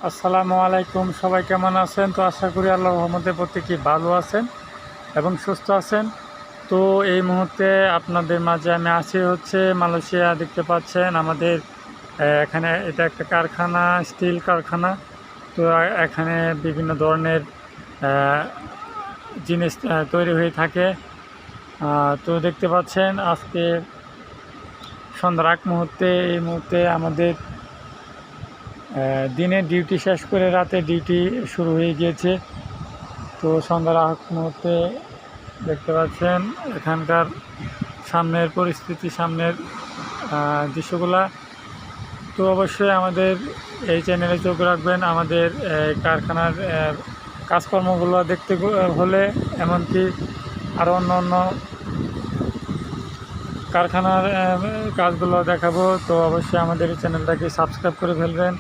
আসসালামু আলাইকুম, সবাই কেমন আছেন? তো আশা করি আল্লাহর রহমতে প্রত্যেকেই ভালো আছেন এবং সুস্থ আছেন। তো এই মুহূর্তে আপনাদের মাঝে আমি আছি হচ্ছে মালয়েশিয়া। দেখতে পাচ্ছেন আমাদের এখানে এটা একটা কারখানা, স্টিল কারখানা। তো এখানে বিভিন্ন ধরনের আহ, জিনিস তৈরি হয়ে থাকে। তো দেখতে পাচ্ছেন আজকে সন্ধ্যার আগ মুহূর্তে এই মুহূর্তে আমাদের দিনে ডিউটি শেষ করে রাতে ডিউটি শুরু হয়ে গিয়েছে। তো সন্ধ্যার আগ মুহূর্তে দেখতে পাচ্ছেন এখানকার সামনের পরিস্থিতি, সামনের দৃশ্যগুলা। তো অবশ্যই আমাদের এই চ্যানেলে চোখ রাখবেন। আমাদের কারখানার কাজকর্মগুলো দেখতে হলে, এমনকি আরও অন্য অন্য কারখানার কাজগুলো দেখাবো। তো অবশ্যই আমাদের এই চ্যানেলটাকে সাবস্ক্রাইব করে ফেলবেন।